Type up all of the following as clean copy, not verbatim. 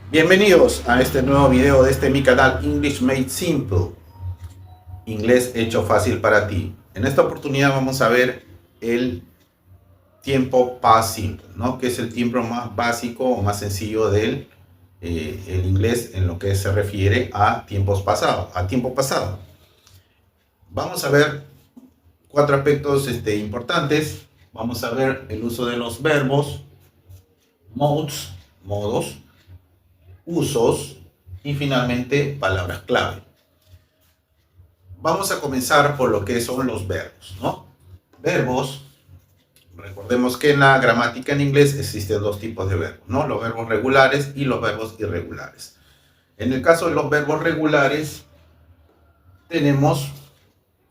Bienvenidos a este nuevo video de mi canal English Made Simple, inglés hecho fácil para ti. En esta oportunidad vamos a ver el tiempo past simple, ¿no? Que es el tiempo más básico o más sencillo del el inglés en lo que se refiere a tiempos pasados, a tiempo pasado. Vamos a ver cuatro aspectos importantes. Vamos a ver el uso de los verbos, modos, usos y finalmente palabras clave. Vamos a comenzar por lo que son los verbos, ¿no? Verbos, recordemos que en la gramática en inglés existen dos tipos de verbos, ¿no? Los verbos regulares y los verbos irregulares. En el caso de los verbos regulares, tenemos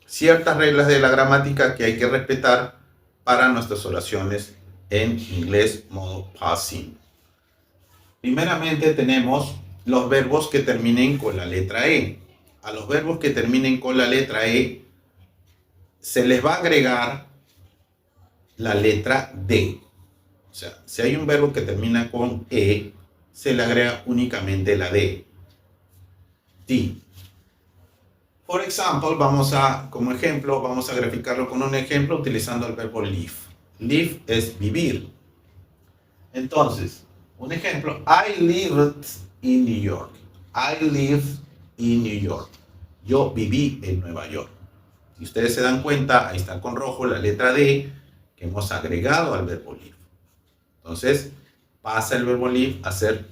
ciertas reglas de la gramática que hay que respetar para nuestras oraciones en inglés modo past simple. Primeramente tenemos los verbos que terminen con la letra E. A los verbos que terminen con la letra E se les va a agregar la letra D. O sea, si hay un verbo que termina con E, se le agrega únicamente la D. D. Por ejemplo, como ejemplo, vamos a graficarlo con un ejemplo utilizando el verbo live. Live es vivir. Entonces, un ejemplo, I lived in New York. I lived in New York. Yo viví en Nueva York. Si ustedes se dan cuenta, ahí está con rojo la letra D que hemos agregado al verbo live. Entonces, pasa el verbo live a ser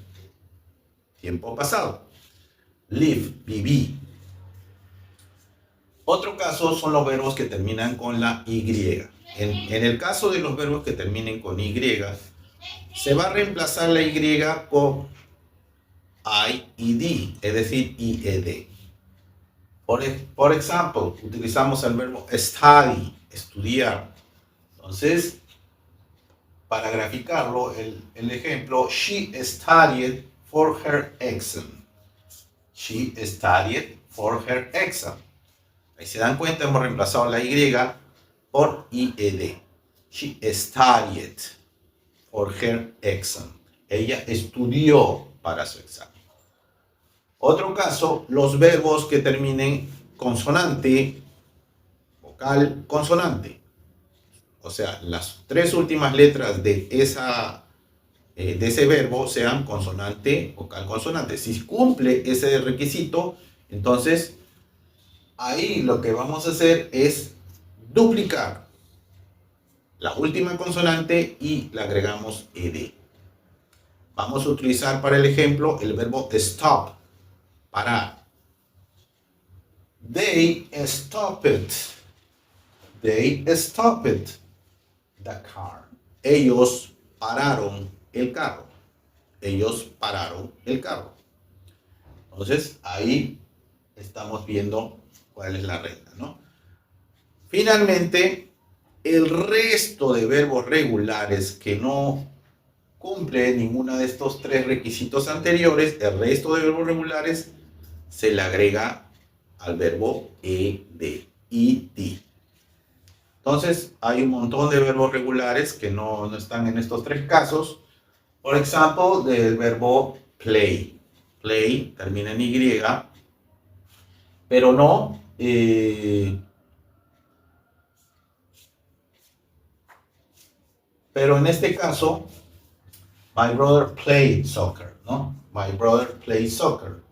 tiempo pasado. Live, viví. Otro caso son los verbos que terminan con la Y. En el caso de los verbos que terminen con Y, se va a reemplazar la Y con IED, es decir, IED. Por ejemplo, utilizamos el verbo study, estudiar. Entonces, para graficarlo, el ejemplo, she studied for her exam. She studied for her exam. Ahí se dan cuenta, hemos reemplazado la Y por IED. She studied for her exam. Ella estudió para su examen. Otro caso, los verbos que terminen consonante, vocal, consonante. O sea, las tres últimas letras de ese verbo sean consonante, vocal, consonante. Si cumple ese requisito, entonces ahí lo que vamos a hacer es duplicar la última consonante y le agregamos ed. Vamos a utilizar para el ejemplo el verbo stop, parar. They stopped the car. Ellos pararon el carro. Ellos pararon el carro. Entonces, ahí estamos viendo cuál es la regla, ¿no? Finalmente, el resto de verbos regulares que no cumple ninguno de estos tres requisitos anteriores, el resto de verbos regulares se le agrega al verbo ed, ed. Entonces, hay un montón de verbos regulares que no están en estos tres casos. Por ejemplo, del verbo play. Play termina en Y, pero no pero en este caso, my brother played soccer, ¿no? My brother plays soccer.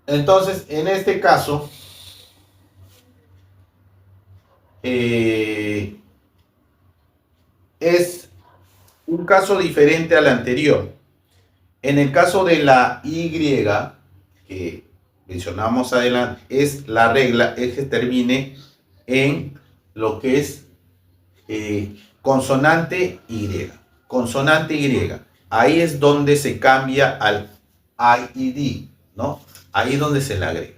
Entonces, en este caso, es un caso diferente al anterior. En el caso de la Y, que mencionamos adelante, es la regla, es que termine en lo que es consonante Y. Consonante Y. Ahí es donde se cambia al IED, ¿no? Ahí es donde se le agrega.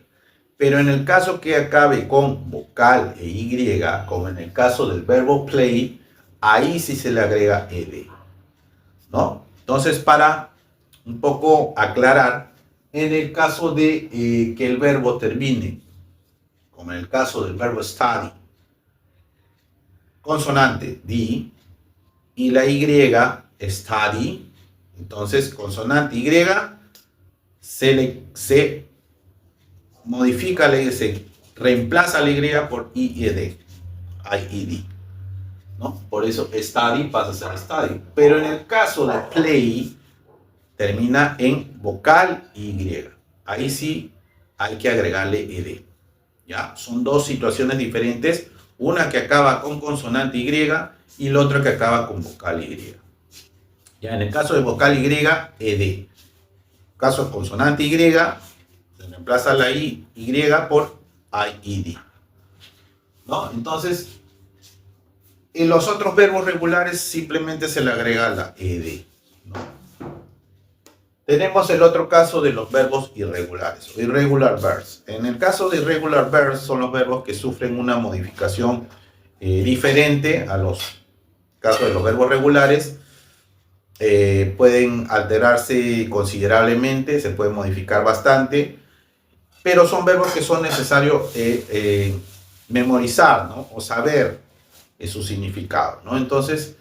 Pero en el caso que acabe con vocal e Y, como en el caso del verbo play, ahí sí se le agrega ed, ¿no? Entonces, para un poco aclarar, en el caso de que el verbo termine, como en el caso del verbo study, consonante D y la Y, study. Entonces, consonante Y se modifica, se reemplaza la Y por IED, IED, ¿no? Por eso study pasa a ser study. Pero en el caso de play, termina en vocal Y. Ahí sí hay que agregarle ED. ¿Ya? Son dos situaciones diferentes. Una que acaba con consonante Y y la otra que acaba con vocal Y. Ya, en el caso de vocal Y, ED. En el caso de consonante Y, se reemplaza la Y por IED. ¿No? Entonces, en los otros verbos regulares simplemente se le agrega la ED. ¿no? Tenemos el otro caso de los verbos irregulares, o irregular verbs. En el caso de irregular verbs son los verbos que sufren una modificación diferente a los casos de los verbos regulares. Pueden alterarse considerablemente, se pueden modificar bastante, pero son verbos que son necesarios memorizar, ¿no? O saber su significado, ¿no? Entonces,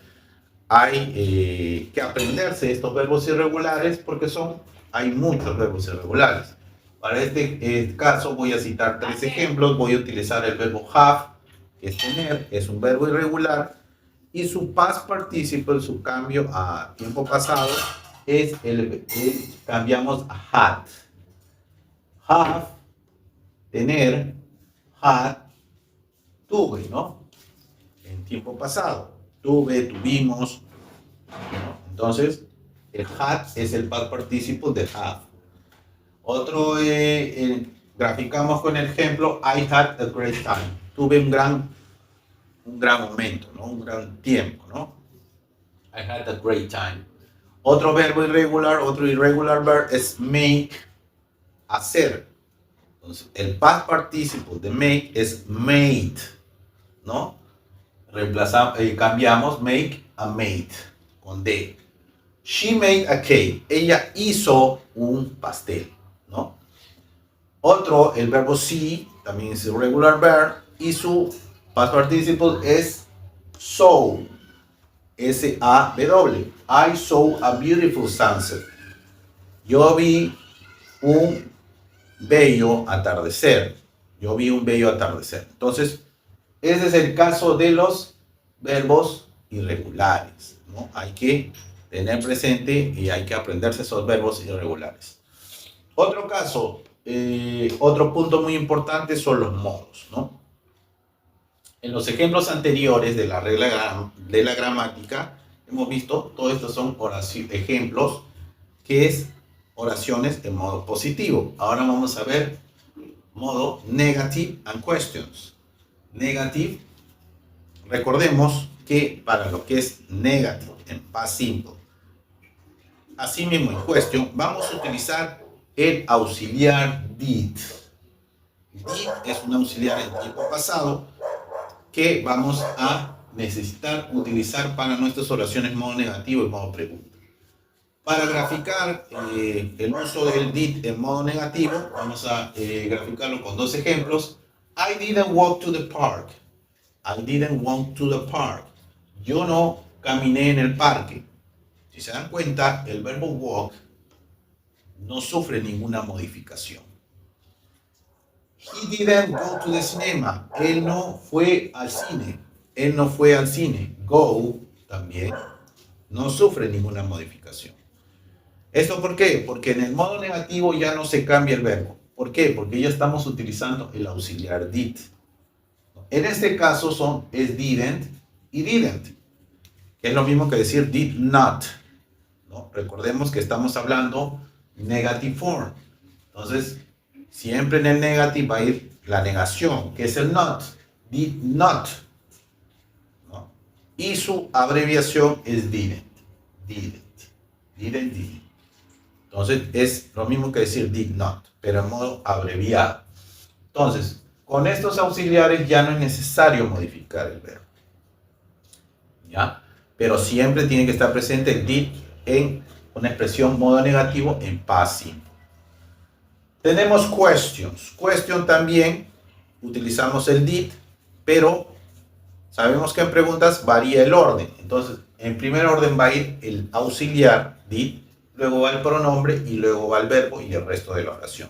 hay que aprenderse estos verbos irregulares porque hay muchos verbos irregulares. Para este caso voy a citar 3 ejemplos. Voy a utilizar el verbo have, que es tener, es un verbo irregular, y su past participle, su cambio a tiempo pasado, es cambiamos a had. Have, tener, had, tuve, ¿no? En tiempo pasado. Tuve, tuvimos, ¿no? Entonces, el had es el past participle de have. Otro, graficamos con el ejemplo, I had a great time. Tuve un gran momento, ¿no? Un gran tiempo, ¿no? I had a great time. Otro verbo irregular, otro irregular verb es make, hacer. Entonces, el past participle de make es made, ¿no? Cambiamos make a made con D. She made a cake. Ella hizo un pastel, ¿no? Otro, el verbo see, también es irregular verb, y su past participle es saw. S-A-W. I saw a beautiful sunset. Yo vi un bello atardecer. Yo vi un bello atardecer. Entonces, ese es el caso de los verbos irregulares, ¿no? Hay que tener presente y hay que aprenderse esos verbos irregulares. Otro caso, otro punto muy importante son los modos, ¿no? En los ejemplos anteriores de la regla de la gramática hemos visto, todos estos son ejemplos que es oraciones en modo positivo. Ahora vamos a ver modo negative and questions. Negative, recordemos que para lo que es negative en past simple, así mismo en question, vamos a utilizar el auxiliar did. Did es un auxiliar en tiempo pasado que vamos a necesitar utilizar para nuestras oraciones en modo negativo y modo pregunta. Para graficar el uso del did en modo negativo, vamos a graficarlo con 2 ejemplos. I didn't walk to the park. I didn't walk to the park. Yo no caminé en el parque. Si se dan cuenta, el verbo walk no sufre ninguna modificación. He didn't go to the cinema. Él no fue al cine. Él no fue al cine. Go también no sufre ninguna modificación. ¿Esto por qué? Porque en el modo negativo ya no se cambia el verbo. ¿Por qué? Porque ya estamos utilizando el auxiliar did. En este caso es didn't y didn't, que es lo mismo que decir did not, ¿no? Recordemos que estamos hablando negative form. Entonces, siempre en el negative va a ir la negación, que es el not, did not, ¿no? Y su abreviación es didn't. Entonces, es lo mismo que decir did not, pero en modo abreviado. Entonces, con estos auxiliares ya no es necesario modificar el verbo, ¿ya? Pero siempre tiene que estar presente el did en una expresión modo negativo en past simple. Tenemos questions. Question también utilizamos el did, pero Sabemos que en preguntas varía el orden. Entonces, en primer orden va a ir el auxiliar, did, luego va el pronombre y luego va el verbo y el resto de la oración.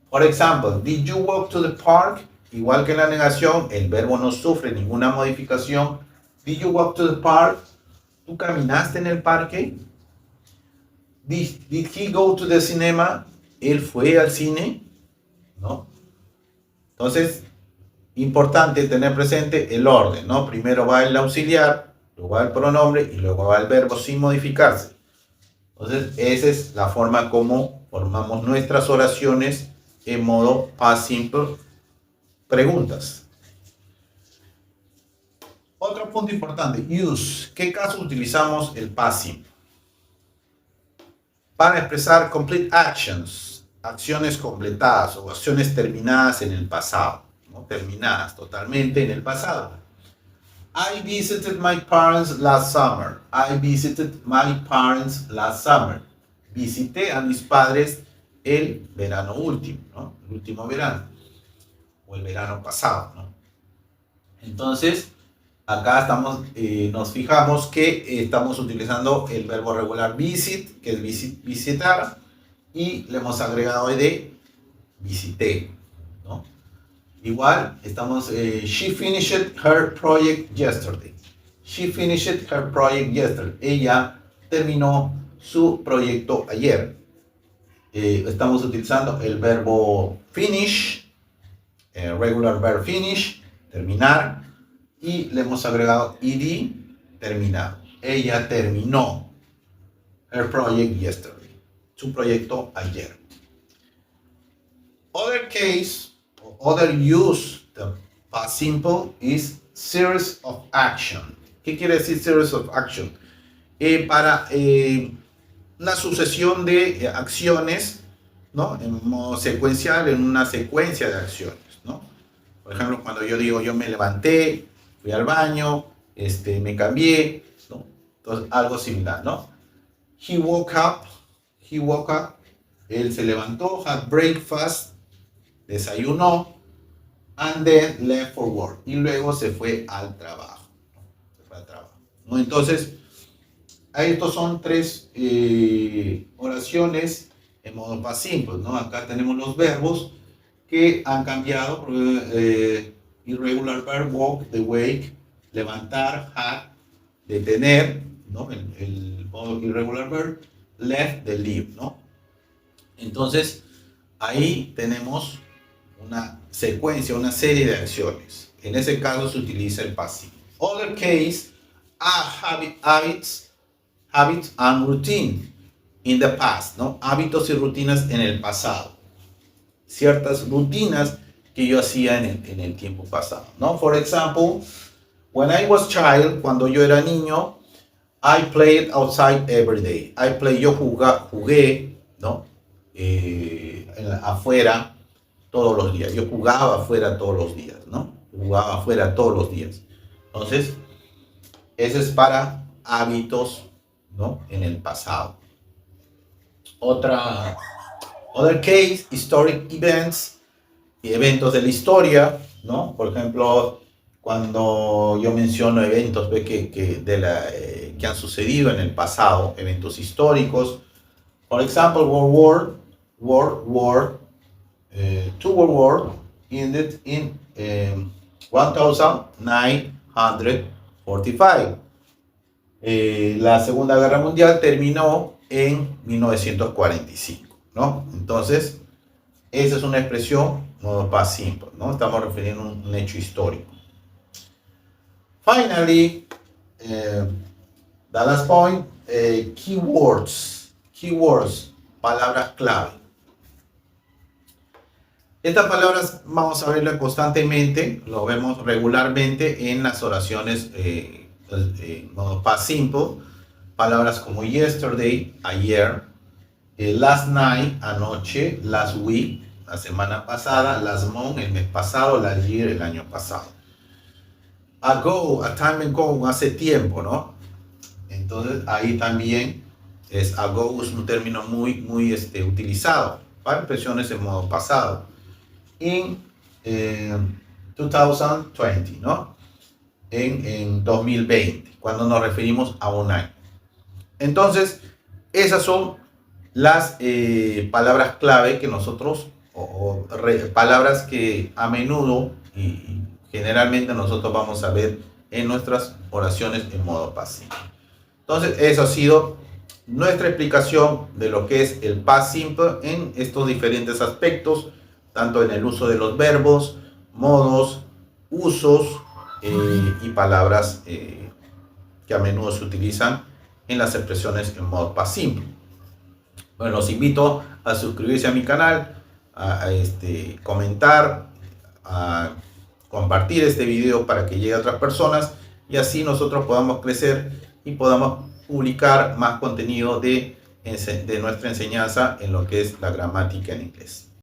Por ejemplo, did you walk to the park? Igual que en la negación, el verbo no sufre ninguna modificación. Did you walk to the park? ¿Tú caminaste en el parque? Did he go to the cinema? ¿Él fue al cine? ¿No? Entonces, importante tener presente el orden, ¿no? Primero va el auxiliar, luego va el pronombre y luego va el verbo sin modificarse. Entonces, esa es la forma como formamos nuestras oraciones en modo past simple, preguntas. Otro punto importante, use. ¿Qué caso utilizamos el past simple? Para expresar complete actions, acciones completadas o acciones terminadas en el pasado, ¿no? Terminadas totalmente en el pasado. I visited my parents last summer. I visited my parents last summer. Visité a mis padres el verano último, ¿no? El último verano. O el verano pasado, ¿no? Entonces, acá nos fijamos que estamos utilizando el verbo regular visit, que es visitar, y le hemos agregado de visité, ¿no? Igual, she finished her project yesterday. She finished her project yesterday. Ella terminó su proyecto ayer. Estamos utilizando el verbo finish, regular verb finish, terminar, y le hemos agregado ed, terminado. Ella terminó her project yesterday, su proyecto ayer. Other case, other use, the past simple is series of action. ¿Qué quiere decir series of action? Para una sucesión de acciones, ¿no? En modo secuencial, en una secuencia de acciones, ¿no? Por ejemplo, cuando yo digo yo me levanté, fui al baño, me cambié, ¿no? Entonces, algo similar, ¿no? He woke up, él se levantó, had breakfast, desayunó, and then left for work, y luego se fue al trabajo, ¿no? Entonces, estos son tres oraciones en modo past simple, ¿no? Acá tenemos los verbos que han cambiado, irregular verb, walk, the wake, levantar, had, detener, ¿no? El modo irregular verb, left, the leave, ¿no? Entonces, ahí tenemos una secuencia, una serie de acciones. En ese caso se utiliza el past simple. Other case are habits and routine in the past, ¿no? Hábitos y rutinas en el pasado. Ciertas rutinas que yo hacía en el tiempo pasado, ¿no? For example, when I was child, cuando yo era niño, I played outside every day. Yo jugué, ¿no? Afuera todos los días. Yo jugaba afuera todos los días, ¿no? Jugaba afuera todos los días. Entonces, eso es para hábitos, ¿no? En el pasado. Other case, historic events, eventos de la historia, ¿no? Por ejemplo, cuando yo menciono eventos que han sucedido en el pasado, eventos históricos. For example, World War ended in 1945. La Segunda Guerra Mundial terminó en 1945, ¿no? Entonces, esa es una expresión modo past simple, ¿no? Estamos refiriendo a un hecho histórico. Finally, the last point, keywords, palabras clave. Estas palabras vamos a verlas constantemente, lo vemos regularmente en las oraciones en modo past simple. Palabras como yesterday, ayer, last night, anoche, last week, la semana pasada, last month, el mes pasado, last year, el año pasado. Ago, a time ago, hace tiempo, ¿no? Entonces ahí también ago es un término muy utilizado para expresiones en modo pasado. In 2020, ¿no? en 2020, cuando nos referimos a un año. Entonces, esas son las palabras clave que nosotros, palabras que a menudo y generalmente nosotros vamos a ver en nuestras oraciones en modo pasivo. Entonces, eso ha sido nuestra explicación de lo que es el past simple en estos diferentes aspectos, tanto en el uso de los verbos, modos, usos y palabras que a menudo se utilizan en las expresiones en modo past simple. Bueno, los invito a suscribirse a mi canal, a comentar, a compartir este video para que llegue a otras personas y así nosotros podamos crecer y podamos publicar más contenido de nuestra enseñanza en lo que es la gramática en inglés.